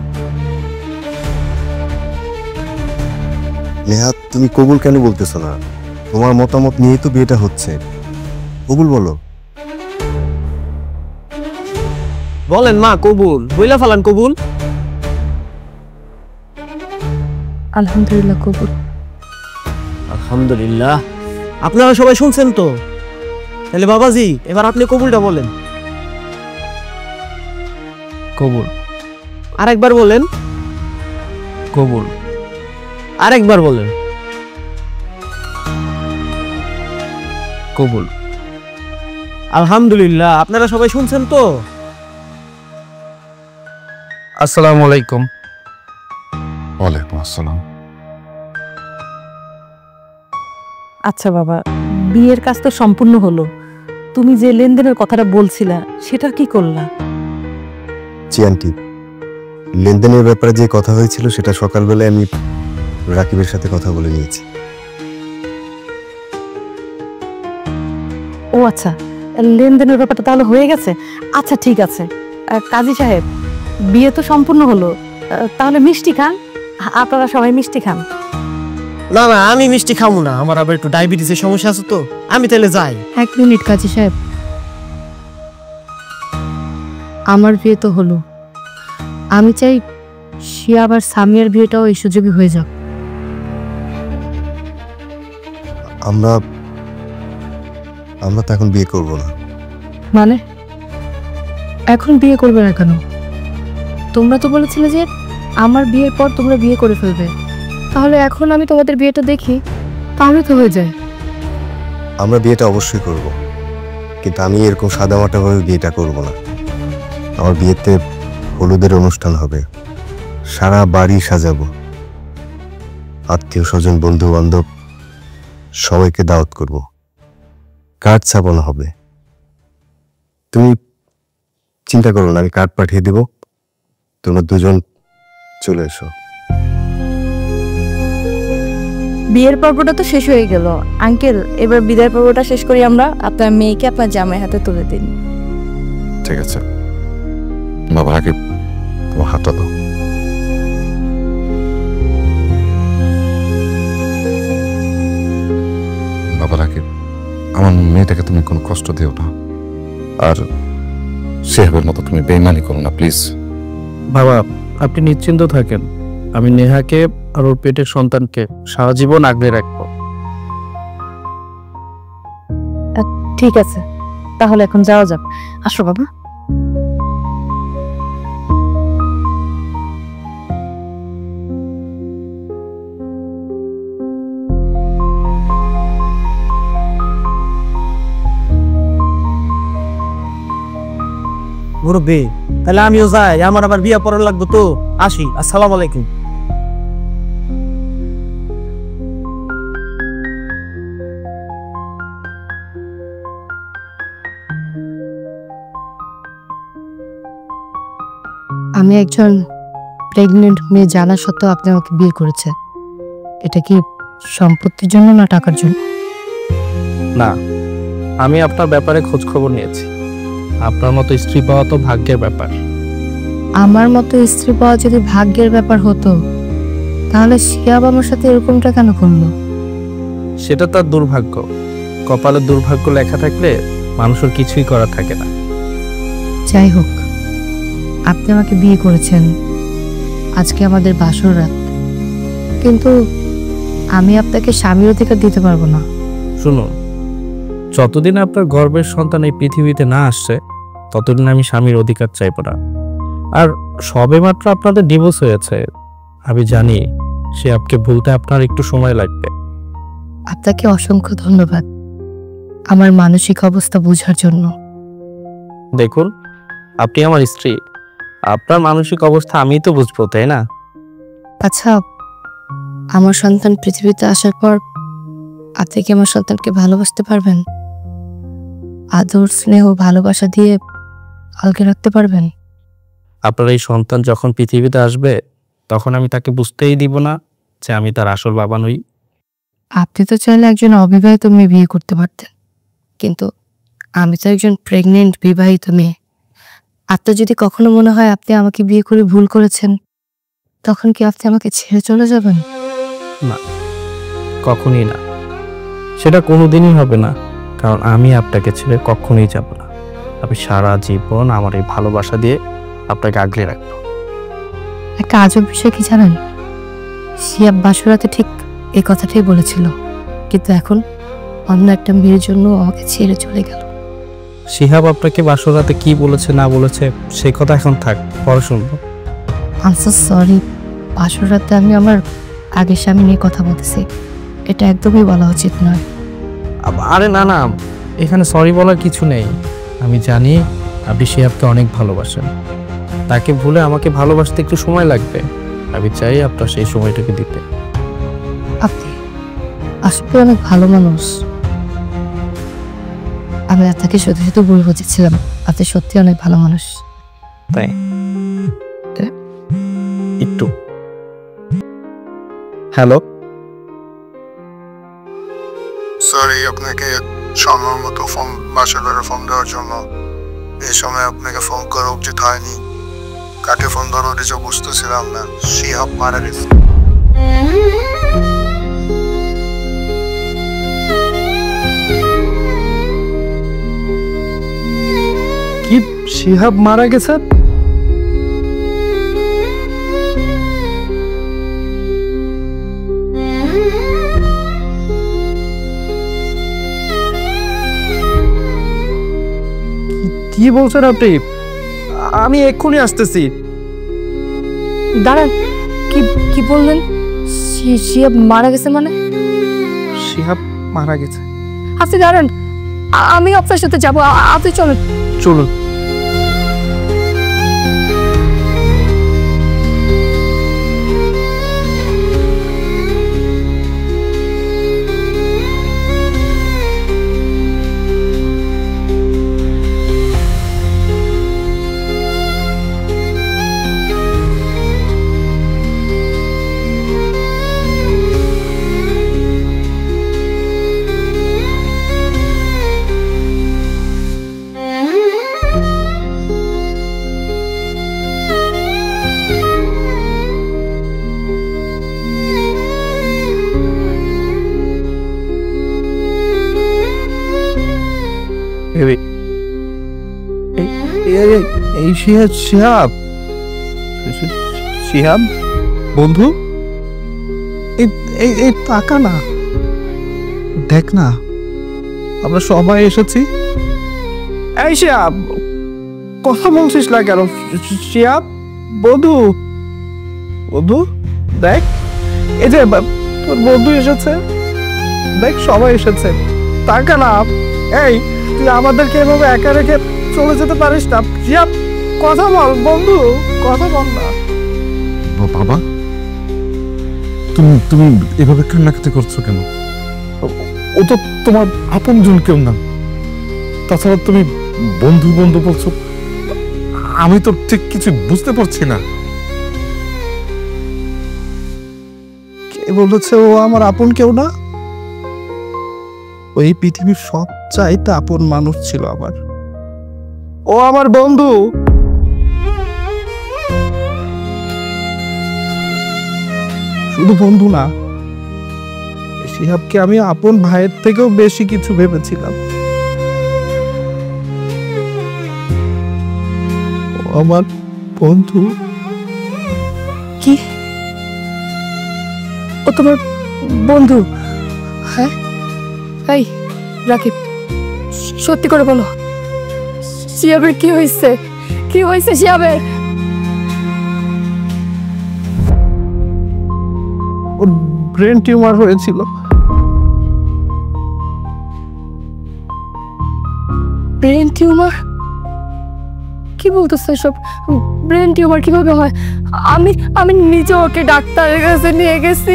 নেহা, তুমি কবুল কেন বলতেছো না? তোমার মতামত নিয়েই তো বিয়েটা হচ্ছে, কবুল বলো। বলেন মা কবুল বইলা ফেলান। কবুল। আলহামদুলিল্লাহ, কবুল। আলহামদুলিল্লাহ। আপনারা সবাই শুনছেন তো? তাহলে বাবাজি এবার আপনি কবুলটা বলেন। কবুল। আরেকবার বলেন। কবুল। আরেকবার বলেন। কবুল। আলহামদুলিল্লাহ। আপনারা সবাই শুনছেন তো? আসসালামু আলাইকুম। ওয়ালাইকুম আসসালাম। আচ্ছা বাবা, বিয়ের কাজ তো সম্পূর্ণ হলো। তুমি যে লেনদেনের কথাটা বলছিলা সেটা কি করলা? জি আন্টি, লেনদেনের ব্যাপারে যে কথা হয়েছিল সেটা সকালবেলায় আমি রাকিবের সাথে কথা বলে নিয়েছি। ও আচ্ছা, লেনদেনের ব্যাপারটা তাহলে হয়ে গেছে। আচ্ছা ঠিক আছে। কাজী সাহেব, বিয়ে তো সম্পূর্ণ হলো, তাহলে মিষ্টি খান। আপনারা সবাই মিষ্টি খান। না না, আমি মিষ্টি খাবো না, আমার আবার একটু ডায়াবেটিসের সমস্যা আছে তো। আমি তাহলে যাই। 1 মিনিট কাজী সাহেব, আমার বিয়ে তো হলো, আমি চাই শিয়াব আর সামিয়ার বিয়েটাও এই সুযোগে হয়ে যাক। আমরা তো এখন বিয়ে করব না। মানে এখন বিয়ে করবে না কেন? তোমরা তো বলেছিলে যে আমার বিয়ের পর তোমরা বিয়ে করে ফেলবে, তাহলে এখন আমি তোমাদের বিয়েটা দেখি, তাহলে তো হয়ে যায়। আমরা বিয়েটা অবশ্যই করব, কিন্তু আমি এরকম সাদামাটাভাবে বিয়েটা করব না। আমার বিয়েতে হলুদের অনুষ্ঠান হবে, সারা বাড়ি সাজাবো, আত্মীয় স্বজন বন্ধু বান্ধব সবাইকে দাওয়াত করব, কার্ড ছাপানো হবে। তুমি চিন্তা করো না, আমি কার্ড পাঠিয়ে দেব, তোমরা দুজন চলে এসো। বিয়ের পর্বটা তো শেষ হয়ে গেল আঙ্কেল, এবার বিদায় পর্বটা শেষ করি আমরা। আপনার মেয়েকে আপনার জামাই হাতে তুলে দিন। ঠিক আছে। বাবা রাকিব, তোমার হাতটা দাও। বাবা রাকিব, আমার মেয়েটাকে তুমি কোনো কষ্ট দিও না, আর শেহবের মতো তুমি বেইমানি করো না প্লিজ। বাবা আপনি নিশ্চিন্ত থাকেন, আমি নেহাকে আর ওর পেটের সন্তানকে সারা জীবন আগলে রাখবো। ঠিক আছে, তাহলে এখন যাওয়া যাক। আসো বাবা। মুরব্বী, তাহলে আমিও যাই, আমার আবার বিয়া পড়া লাগবে তো। আসি, আসসালামু আলাইকুম। আমি একজন প্রেগনেন্ট মেয়ে জানা সত্ত্বেও আপনি আমাকে বিয়ে করেছেন। এটা কি সম্পত্তির জন্য না টাকার জন্য? না, আমি আপনার ব্যাপারে খোঁজ খবর নিয়েছি। আপনার মতো স্ত্রী পাওয়া তো ভাগ্যের ব্যাপার। আমার মতো স্ত্রী পাওয়া যদি ভাগ্যের ব্যাপার হতো, তাহলে শিয়াব আমার সাথে এরকমটা কেন করলো? সেটা তার দুর্ভাগ্য। কপালে দুর্ভাগ্য লেখা থাকলে মানুষের কিছুই করা থাকে না। যাই হোক, আপনি আমাকে বিয়ে করেছেন, আজকে আমাদের বাসর রাত, কিন্তু আমি আপনাকে স্বামীর অধিকার দিতে পারবো না। শুনুন, যতদিন আপনার গর্ভের সন্তান এই পৃথিবীতে না আসছে, ততদিন আমি স্বামীর অধিকার চাইব না। আর সবেমাত্র আপনাদের ডিভোর্স হয়েছে, আমি জানি সে আপনি ভুলতে আপনার একটু সময় লাগবে। আপনাকে অসংখ্য ধন্যবাদ আমার মানসিক অবস্থা বোঝার জন্য। দেখুন, আপনি আমার স্ত্রী, আপনার মানসিক অবস্থা আমি তো বুঝবো, তাই না? আচ্ছা, আমার সন্তান পৃথিবীতে আসার পর আপনি কি আমার সন্তানকে ভালোবাসতে পারবেন? আদর, স্নেহ, ভালোবাসা দিয়ে আলকে রাখতে পারবেন? আপনার এই সন্তান যখন পৃথিবীতে আসবে, তখন আমি তাকে বুঝতেই দিব না যে আমি তার আসল বাবা নই। আপনি তো চাইলে একজন অবিবাহিত মেয়ে বিয়ে করতে পারতেন, কিন্তু আমি তো একজন প্রেগনেন্ট বিবাহিত মেয়ে। আপনার যদি কখনো মনে হয় আপনি আমাকে বিয়ে করে ভুল করেছেন, তখন কি আপনি আমাকে ছেড়ে চলে যাবেন? না, কখনই না, সেটা কোনোদিনই হবে না, কারণ আমি আপনাকে ছেড়ে কখনোই যাব না। আমি সারা জীবন আমার এই ভালোবাসা দিয়ে আপনাকে আগলে রাখবো। একটা আজব বিষয় কি জানেন, শিয়াব বাসরাতে ঠিক এই কথাটাই বলেছিল, কিন্তু এখন অন্য একটা মেয়ের জন্য আমাকে ছেড়ে চলে গেল। শিহাব আপনাকে বাসরাতে কি বলেছে না বলেছে সেই কথা এখন থাক, পরে শুনবো। আই এম সো সরি, বাসরাতে আমি আমার আগের স্বামী নিয়ে কথা বলতেছি, এটা একদমই বলা উচিত নয়। আরে না না, এখানে সরি বলার কিছু নেই। আমি জানি আপনি শিহাবকে অনেক ভালোবাসেন, তাকে ভুলে আমাকে ভালোবাসতে একটু সময় লাগবে। আমি চাই আপনার সেই সময়টাকে দিতে। আপনি আসলে অনেক ভালো মানুষ। আমি আপনাকে শুধু শুধু ভুল বুঝেছিলাম, আপনি সত্যি অনেক ভালো মানুষ। তাই একটু হ্যালো, সরি আপনাকে সময় মতো বাসাদারে ফোন দেওয়ার জন্য। এই সময় আপনাকে ফোন করা উচিত হয়নি। কাকে ফোন ধরো এটা বুঝতেছিলাম না। শিহাব মারা গেছে। কি শিহাব মারা গেছে? কি বলছেন আপনি? আমি এক্ষুনি আসতেছি। দাঁড়ান, কি কি বললেন? শিহাব মারা গেছে মানে? শিহাব মারা গেছে? আপনি দাঁড়ান, আমি আপনার সাথে যাবো, আপনি চলুন। চলুন। এই শিহাব শিহাব বন্ধু, এই টাকা না, দেখ না আমরা সবাই এসেছি। এই শিহাব, কথা বলছিস না কেন? শিহাব বন্ধু, বন্ধু দেখ, এই যে তোর বন্ধু এসেছে, দেখ সবাই এসেছে। টাকা না, এই তুই আমাদেরকে এভাবে একা রেখে চলে যেতে পারিস না। শিহাব কথা বল বন্ধু, কথা বল না। বাবা, তুমি এভাবে কান্নাকাটি করছো কেন? ও তো তোমার আপনজন কেউ না। তাছাড়া তুমি বন্ধু বন্ধু বলছো, আমি তো ঠিক কিছু বুঝতে পারছি না। কে বলেছে ও আমার আপন কেউ না? ওই পৃথিবীর সবচাইতে আপন মানুষ ছিল আমার। ও আমার বন্ধু। শুধু বন্ধু না, শিহাবকে আমি আপন ভাইয়ের থেকেও বেশি কিছু ভেবেছিলাম। ও আমার বন্ধু। কি? ও তোমার বন্ধু? হ্যাঁ। এই রাকিব, সত্যি করে বলো, শিহাবের কি হয়েছে? কি হয়েছে শিহাবের? ওর ব্রেন টিউমার হয়েছিল। Brain tumour? কি বলতেছে সব? ব্রেন টিউমার কিভাবে হয়? আমি নিজে ওকে ডাক্তারের কাছে নিয়ে গেছি।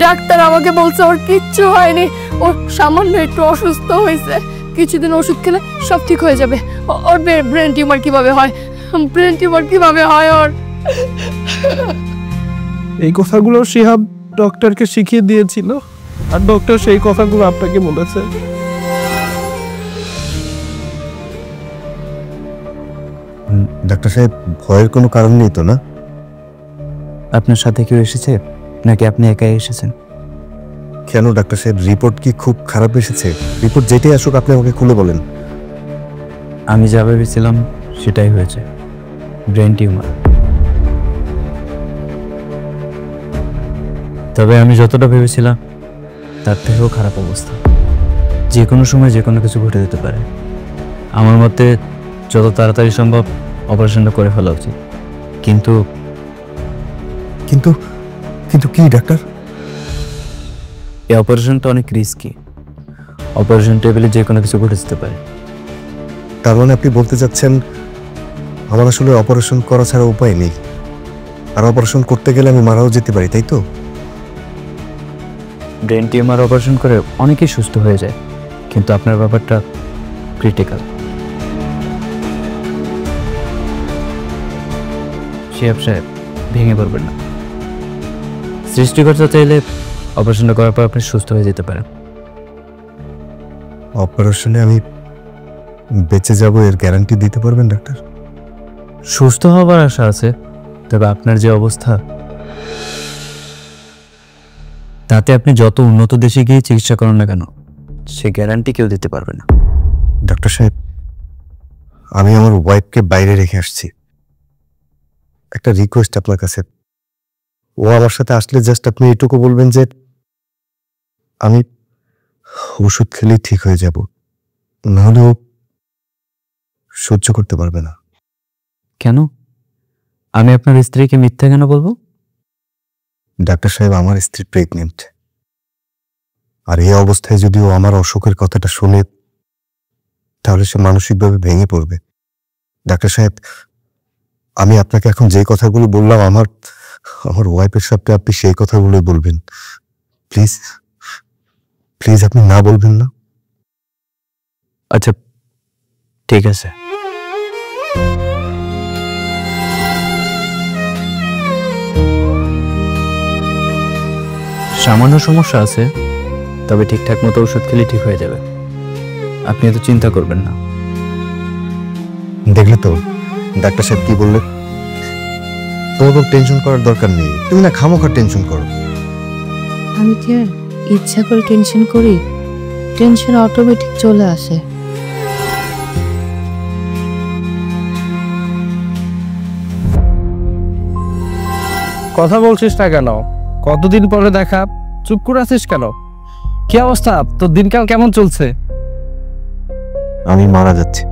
ডাক্তার আমাকে বলছে ওর কিচ্ছু হয়নি, ও সামান্য একটু অসুস্থ হয়েছে, কিছুদিন ওষুধ খেলে সব ঠিক হয়ে যাবে। ওর ব্রেন টিউমার কিভাবে হয়? ব্রেন টিউমার কিভাবে হয় ওর? এই কথাগুলো শিহাব ডক্টরকে শিখিয়ে দিয়েছিল, আর ডক্টর সেই কথাগুলো আপনাকে বলেছে। ডাক্তার সাহেব, ভয়ের কোনো কারণ নেই তো না? আপনার সাথে কেউ এসেছে নাকি আপনি একাই এসেছেন? কেন ডাক্তার সাহেব, রিপোর্ট কি খুব খারাপ এসেছে? রিপোর্ট যেটাই আসুক আপনি আমাকে খুলে বলেন। আমি যা ভেবেছিলাম সেটাই হয়েছে, ব্রেন টিউমার। তবে আমি যতটা ভেবেছিলাম তার থেকেও খারাপ অবস্থা। যে কোনো সময় যে কোনো কিছু ঘটে যেতে পারে। আমার মতে যত তাড়াতাড়ি সম্ভব অপারেশনটা করে ফেলা উচিত। কিন্তু কিন্তু কিন্তু কি ডাক্তার? এই অপারেশনটা অনেক রিস্কি। অপারেশন টেবিলে যে কোনো কিছু ঘটে যেতে পারে। তার মানে আপনি বলতে চাচ্ছেন আমার আসলে অপারেশন করা ছাড়া উপায় নেই, আর অপারেশন করতে গেলে আমি মারাও যেতে পারি, তাই তো? ব্রেন টিউমার অপারেশন করে অনেকেই সুস্থ হয়ে যায়, কিন্তু আপনার ব্যাপারটা ক্রিটিক্যাল। শিহাব সাহেব, ভেঙে পড়বেন না। সৃষ্টিকর্তা চাইলে অপারেশনটা করার পর আপনি সুস্থ হয়ে যেতে পারেন। অপারেশনে আমি বেঁচে যাব এর গ্যারান্টি দিতে পারবেন ডাক্তার? সুস্থ হওয়ার আশা আছে, তবে আপনার যে অবস্থা তাতে আপনি যত উন্নত দেশে গিয়ে চিকিৎসা করেন না কেন, সে গ্যারান্টি কেউ দিতে পারবে না। ডাক্তার সাহেব, আমি আমার ওয়াইফকে বাইরে রেখে আসছি। একটা রিকোয়েস্ট আপনার কাছে, ও আমার সাথে আসলে জাস্ট আপনি এটুকু বলবেন যে আমি ওষুধ খেলেই ঠিক হয়ে যাব, নাহলে ও সহ্য করতে পারবে না। কেন? আমি আপনার স্ত্রীকে মিথ্যা কেন বলবো? ডাক্তার সাহেব, আমার স্ত্রী প্রেগনেন্ট, আর এই অবস্থায় যদি ও আমার অসুখের কথাটা শুনে তাহলে সে মানসিকভাবে ভেঙে পড়বে। ডাক্তার সাহেব, আমি আপনাকে এখন যে কথাগুলো বললাম আমার ওয়াইফের সাথে আপনি সেই কথাগুলোই বলবেন। প্লিজ প্লিজ, আপনি না বলবেন না? আচ্ছা ঠিক আছে। সামান্য সমস্যা আছে, তবে ঠিকঠাক মতো ওষুধ খেলে ঠিক হয়ে যাবে। আপনি এত চিন্তা করবেন না। দেখলে তো ডাক্তার সাহেব কি বললেন? তোমার কোনো টেনশন করার দরকার নেই, তুমি না খামোখা টেনশন করো। আমি কি আর ইচ্ছা করে টেনশন করি? টেনশন অটোমেটিক চলে আসে। কথা বলছিস না কেন? কতদিন পরে দেখা, চুপ করে আছিস কেন? কি অবস্থা তোর? দিনকাল কেমন চলছে? আমি মারা যাচ্ছি।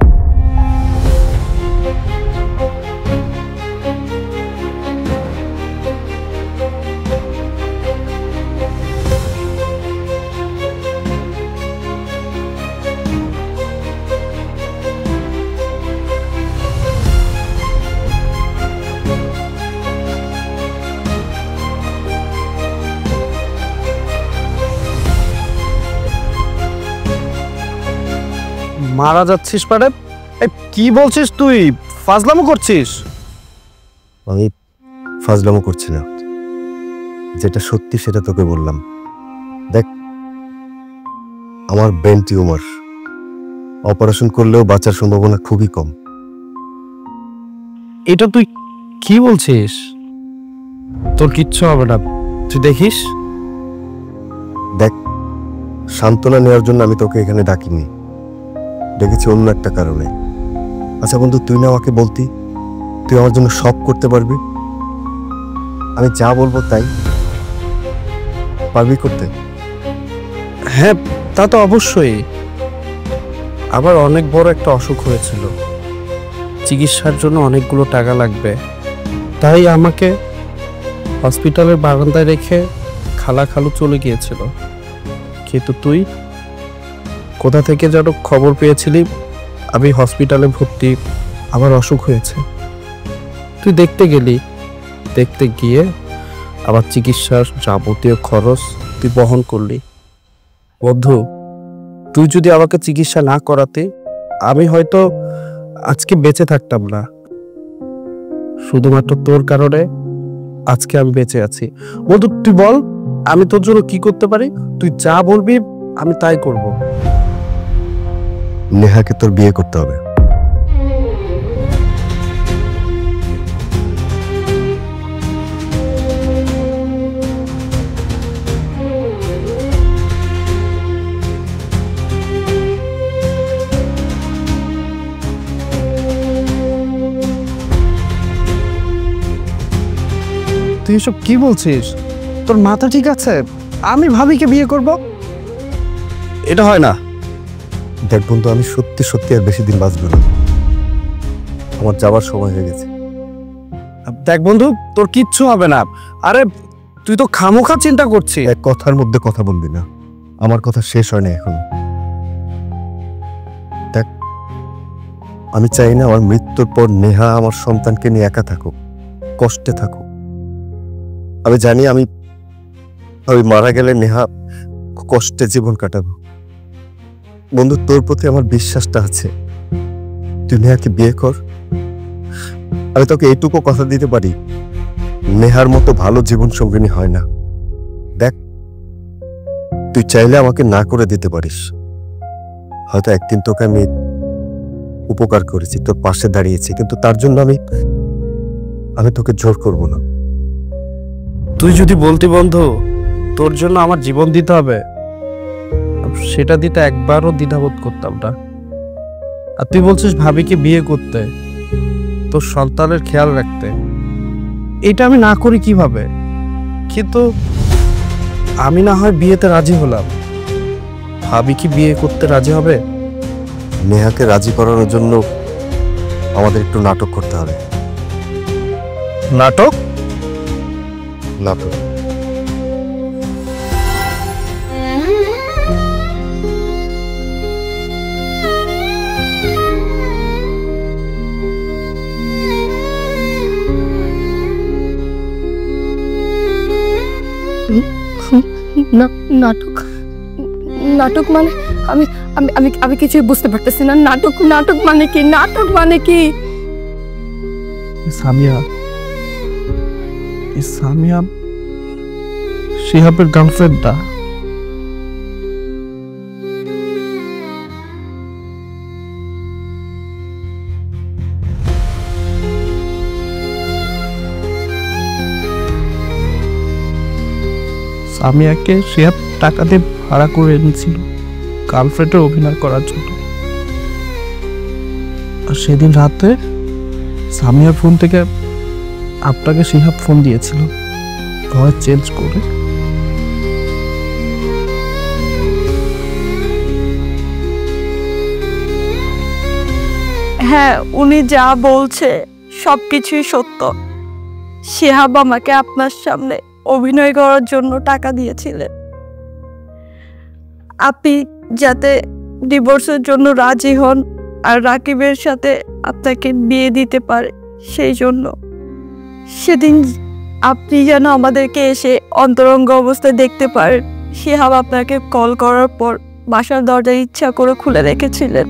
মারা যাচ্ছিস মানে? কি বলছিস তুই? ফাজলামো করছিস? আমি ফাজলামো করছি না, যেটা সত্যি সেটা তোকে বললাম। দেখ, আমার ব্রেন টিউমার, অপারেশন করলেও বাঁচার সম্ভাবনা খুবই কম। এটা তুই কি বলছিস? তোর কিচ্ছু হবে না, তুই দেখিস। দেখ, সান্ত্বনা নেওয়ার জন্য আমি তোকে এখানে ডাকিনি, ডেকেছি অন্য একটা কারণে। আচ্ছা বন্ধু, তুই না আমাকে বলতি তুই আমার জন্য সব করতে পারবি? আমি যা বলবো তাই পারবি করতে? হ্যাঁ, তা তো অবশ্যই। আবার অনেক বড় একটা অসুখ হয়েছিল, চিকিৎসার জন্য অনেকগুলো টাকা লাগবে, তাই আমাকে হসপিটালের বারান্দায় রেখে খালু চলে গিয়েছিল। কিন্তু তুই কোথা থেকে যেন খবর পেয়েছিলি আমি হসপিটালে ভর্তি, আমার অসুখ হয়েছে। তুই দেখতে গেলি, দেখতে গিয়ে আমার চিকিৎসার যাবতীয় খরচ তুই বহন করলি। বন্ধু, তুই যদি আমাকে চিকিৎসা না করাতে আমি হয়তো আজকে বেঁচে থাকতাম না। শুধুমাত্র তোর কারণে আজকে আমি বেঁচে আছি। বন্ধু, তুই বল আমি তোর জন্য কি করতে পারি? তুই যা বলবি আমি তাই করব। নেহাকে তোর বিয়ে করতে হবে। তুই এসব কি বলছিস? তোর মাথা ঠিক আছে? আমি ভাবিকে বিয়ে করব? এটা হয় না। দেখ বন্ধু, আমি সত্যি সত্যি আর বেশি দিন বাঁচব না, আমার যাবার সময় হয়ে গেছে। দেখ বন্ধু, তোর কিচ্ছু হবে না। আরে তুই তো খামোখা চিন্তা করছিস। এক কথার মধ্যে কথা বলবি না, আমার কথা শেষ হয় না এখন। দেখ, আমি চাই না আমার মৃত্যুর পর নেহা আমার সন্তানকে নিয়ে একা থাকুক, কষ্টে থাকুক। আমি জানি আমি মারা গেলে নেহা কষ্টে জীবন কাটাবো। বন্ধু, তোর প্রতি আমার বিশ্বাসটা আছে, তুই নেহাকে বিয়ে কর। আমি তোকে এইটুকু কথা দিতে পারি, নেহার মতো ভালো জীবন সঙ্গিনী হয় না। দেখ, তুই চাইলে আমাকে না করে দিতে পারিস, হয়তো একদিন তোকে আমি উপকার করেছি, তোর পাশে দাঁড়িয়েছি, কিন্তু তার জন্য আমি তোকে জোর করব না। তুই যদি বলতি বন্ধু তোর জন্য আমার জীবন দিতে হবে, সেটা দিতে একবারও দ্বিধাবোধ করতাম না। আর তুই বলছিস ভাবিকে বিয়ে করতে, তোর সন্তানের খেয়াল রাখতে, এটা আমি না করি কিভাবে? কিন্তু আমি না হয় বিয়েতে রাজি হলাম, ভাবি কি বিয়ে করতে রাজি হবে? নেহাকে রাজি করানোর জন্য আমাদের একটু নাটক করতে হবে। নাটক? নাটক নাটক নাটক মানে আমি আমি আমি আমি কিছুই বুঝতে পারতেছি না। নাটক নাটক মানে কি? নাটক মানে কি? সামিয়া, সামিয়া শিহাবের গার্লফ্রেন্ডটা। সামিয়াকে শিহাব টাকা দিয়ে ভাড়া করে এনেছিল গার্লফ্রেন্ডের অভিনয় করার জন্য। আর সেদিন রাতে সামিয়ার ফোন থেকে আপনাকে শিহাব ফোন দিয়েছিল। হয় চেঞ্জ করে। হ্যাঁ, উনি যা বলছে সবকিছুই সত্য। শিহাব আমাকে আপনার সামনে অভিনয় করার জন্য টাকা দিয়েছিলেন, আপনি যাতে ডিভোর্সের জন্য রাজি হন আর রাকিবের সাথে আপনাকে বিয়ে দিতে পারে সেই জন্য। সেদিন আপনি যেন আমাদেরকে এসে অন্তরঙ্গ অবস্থায় দেখতে পারেন, শিহাব আপনাকে কল করার পর বাসার দরজা ইচ্ছা করে খুলে রেখেছিলেন।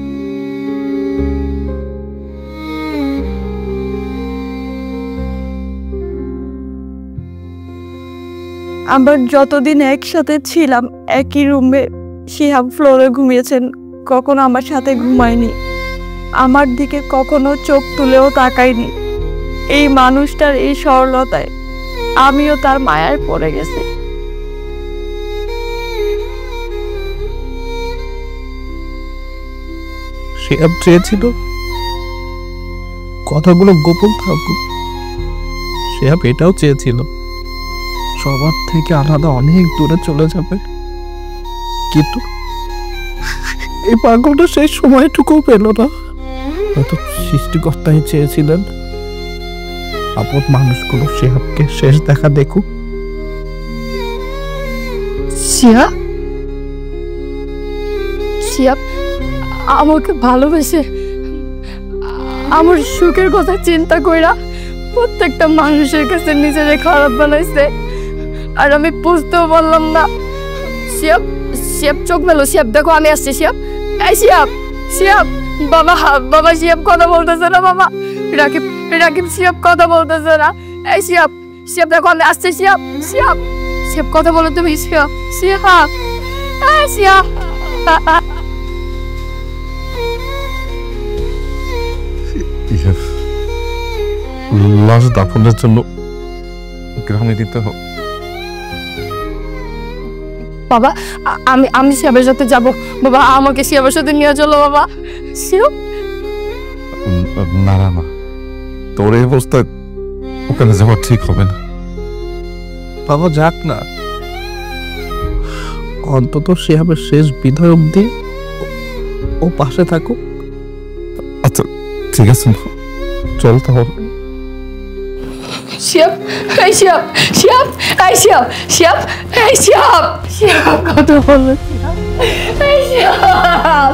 আমরা যতদিন একসাথে ছিলাম একই রুমে, শিহাব ফ্লোরে ঘুমিয়েছেন, কখনো আমার সাথে ঘুমায়নি, আমার দিকে কখনো চোখ তুলেও তাকায়নি। এই মানুষটার এই সরলতায় আমিও তার মায়ায় পড়ে গেছি। শিহাব চেয়েছিল কথাগুলো গোপন থাকুক। শিহাব এটাও চেয়েছিল সবার থেকে আলাদা অনেক দূরে চলে যাবে, কিন্তু এই পাগলটা সেই সময়টুকু পেল না। হয়তো সৃষ্টিকর্তাই চেয়েছিলেন আপদ মানুষগুলো শিহাবকে শেষ দেখা দেখুক। শিহাব শিহাব আমাকে ভালোবেসে আমার সুখের কথা চিন্তা কইরা প্রত্যেকটা মানুষের কাছে নিজেরে খারাপ বানাইছে, আর আমি বুঝতেও পারলাম না। শিহাব শিহাব চোখ মেলো, শিহাব দেখো আমি আসছি। শিহাব, এই শিহাব, শিহাব বাবা, বাবা শিহাব কথা বলতেছে না, বাবা রাকিব, রাকিব শিহাব কথা বলতেছে না। এই শিহাব, শিহাব দেখো আমি আসছি। শিহাব, শিহাব, শিহাব কথা বলো তুমি। শিহাব, শিহাব, এই শিহাব। লাশ দাফনের জন্য গ্রামে দিতে হবে। বাবা আমি শিহাবের সাথে যাব। বাবা আমাকে শিহাবের সাথে নিয়ে চলো বাবা। শিহাব, না না না, তোর এই অবস্থায় ওখানে যাওয়া ঠিক হবে না। বাবা যাক না, অন্তত শিহাবের শেষ বিদায় অবধি ও পাশে থাকুক। আচ্ছা ঠিক আছে, চল তাহলে। শিহাব, এই শিহাব, শিহাব, এই শিহাব, শিহাব, এই শিহাব, শিহাব কথা বলো। শিহাব, এই শিহাব।